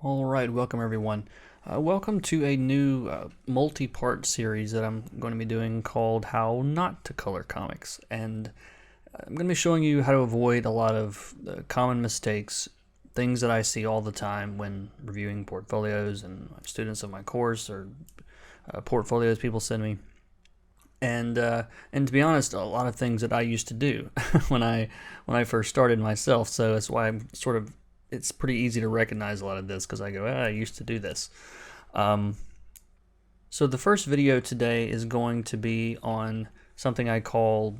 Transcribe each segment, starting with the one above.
All right, welcome everyone. Welcome to a new multi-part series that I'm going to be doing called How Not to Color Comics. And I'm going to be showing you how to avoid a lot of common mistakes, things that I see all the time when reviewing portfolios and students of my course or portfolios people send me. And to be honest, a lot of things that I used to do when I first started myself. So that's why I'm sort of it's pretty easy to recognize a lot of this because I go, I used to do this. Um, so the first video today is going to be on something I call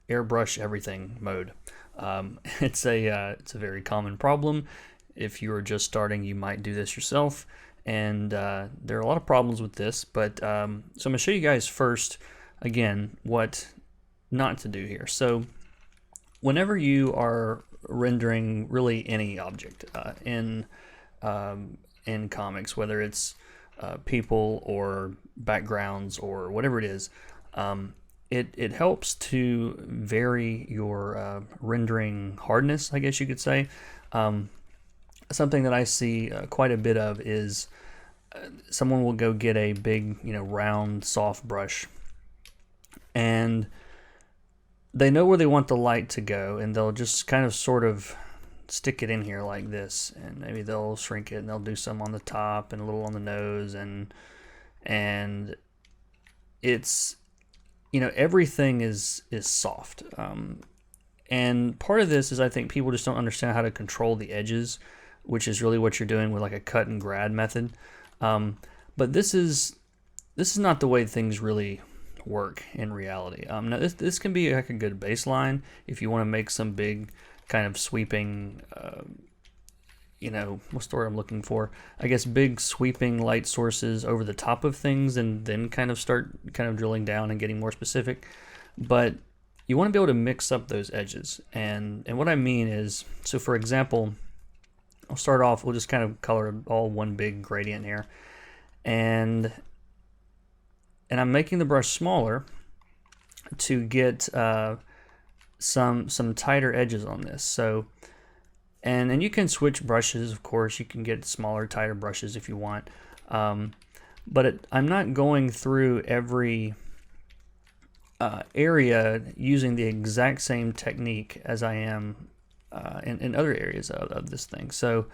airbrush everything mode. It's a very common problem. If you are just starting, you might do this yourself, and there are a lot of problems with this. But so I'm going to show you guys first, again, what not to do here. So whenever you are rendering really any object in comics, whether it's people or backgrounds or whatever it is, it helps to vary your rendering hardness, I guess you could say. Something that I see quite a bit of is someone will go get a big, round, soft brush, and they know where they want the light to go, and they'll just kind of sort of stick it in here like this, and maybe they'll shrink it and they'll do some on the top and a little on the nose, and it's everything is soft, and part of this is I think people just don't understand how to control the edges, which is really what you're doing with like a cut and grad method. But this is not the way things really work in reality. Now this can be like a good baseline if you want to make some big kind of sweeping, what's the word I'm looking for? I guess big sweeping light sources over the top of things, and then kind of start kind of drilling down and getting more specific. But you want to be able to mix up those edges, and what I mean is, so for example, I'll start off. We'll just kind of color all one big gradient here, and I'm making the brush smaller to get some tighter edges on this. So, and you can switch brushes, of course. You can get smaller, tighter brushes if you want. But I'm not going through every area using the exact same technique as I am in other areas of this thing. So,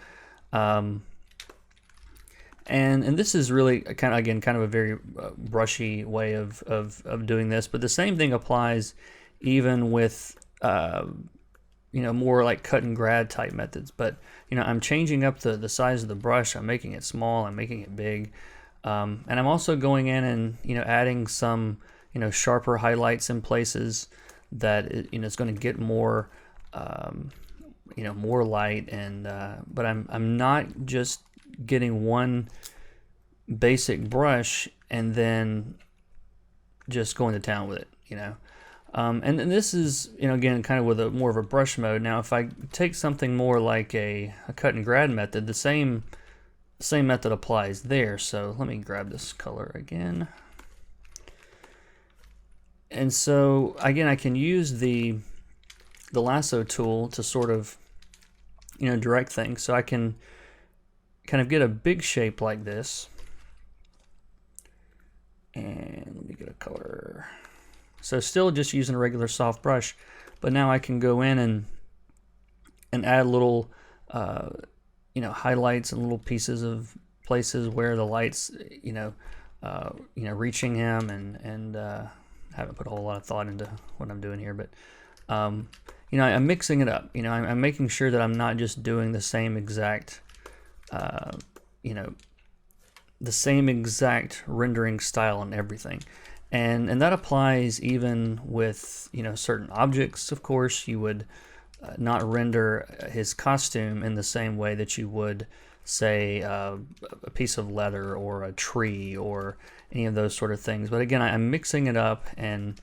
and this is really kind of a very brushy way of doing this, but the same thing applies even with more like cut and grad type methods. But I'm changing up the size of the brush. I'm making it small. I'm making it big, and I'm also going in and adding some sharper highlights in places that it's going to get more more light, and but I'm not just getting one basic brush and then just going to town with it, and this is again kind of with a more of a brush mode. Now if I take something more like a cut and grad method, the same method applies there. So let me grab this color again, and so again I can use the lasso tool to sort of direct things. So I can kind of get a big shape like this, and let me get a color. So still just using a regular soft brush, but now I can go in and add little highlights and little pieces of places where the light's reaching him, and haven't put a whole lot of thought into what I'm doing here, but I'm mixing it up. I'm making sure that I'm not just doing the same exact the same exact rendering style on everything, and that applies even with certain objects. Of course, you would not render his costume in the same way that you would, say, a piece of leather or a tree or any of those sort of things. But again, I'm mixing it up, and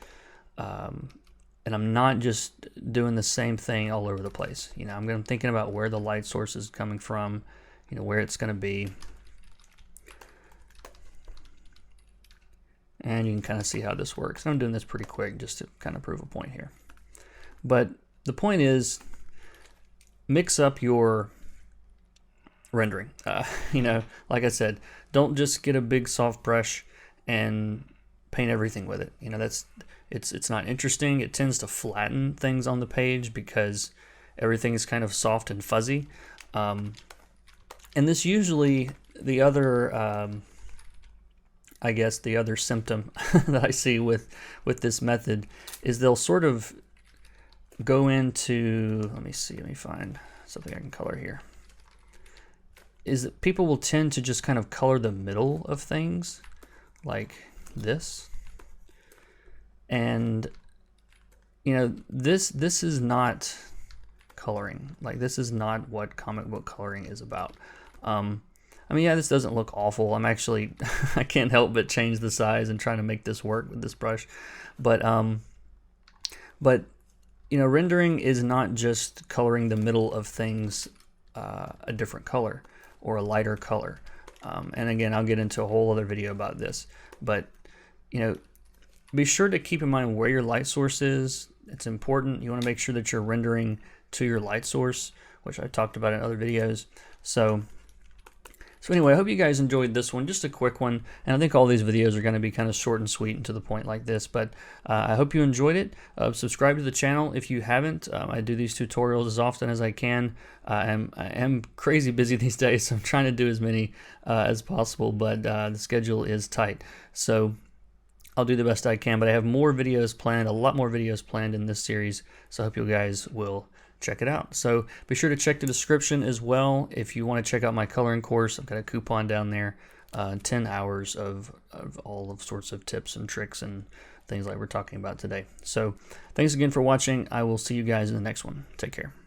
I'm not just doing the same thing all over the place. I'm thinking about where the light source is coming from, where it's going to be. And you can kind of see how this works. I'm doing this pretty quick just to kind of prove a point here. But the point is, mix up your rendering. You know, like I said, don't just get a big soft brush and paint everything with it. You know, it's not interesting. It tends to flatten things on the page because everything is kind of soft and fuzzy. And this usually, the other I guess the other symptom that I see with this method is they'll sort of go into, let me find something I can color here, is that people will tend to just kind of color the middle of things like this. And you know, this is not coloring. Like, this is not what comic book coloring is about. I mean, yeah, this doesn't look awful. I'm actually, I can't help but change the size and trying to make this work with this brush. But you know, rendering is not just coloring the middle of things a different color or a lighter color. And again, I'll get into a whole other video about this. But, you know, be sure to keep in mind where your light source is. It's important. You want to make sure that you're rendering to your light source, which I talked about in other videos. So anyway, I hope you guys enjoyed this one, just a quick one, and I think all these videos are going to be kind of short and sweet and to the point like this, but I hope you enjoyed it. Subscribe to the channel if you haven't. I do these tutorials as often as I can. I am crazy busy these days, so I'm trying to do as many as possible, but the schedule is tight. So I'll do the best I can, but I have more videos planned, a lot more videos planned in this series, so I hope you guys will check it out. So be sure to check the description as well if you want to check out my coloring course. I've got a coupon down there, 10 hours of all of sorts of tips and tricks and things like we're talking about today. So thanks again for watching. I will see you guys in the next one. Take care.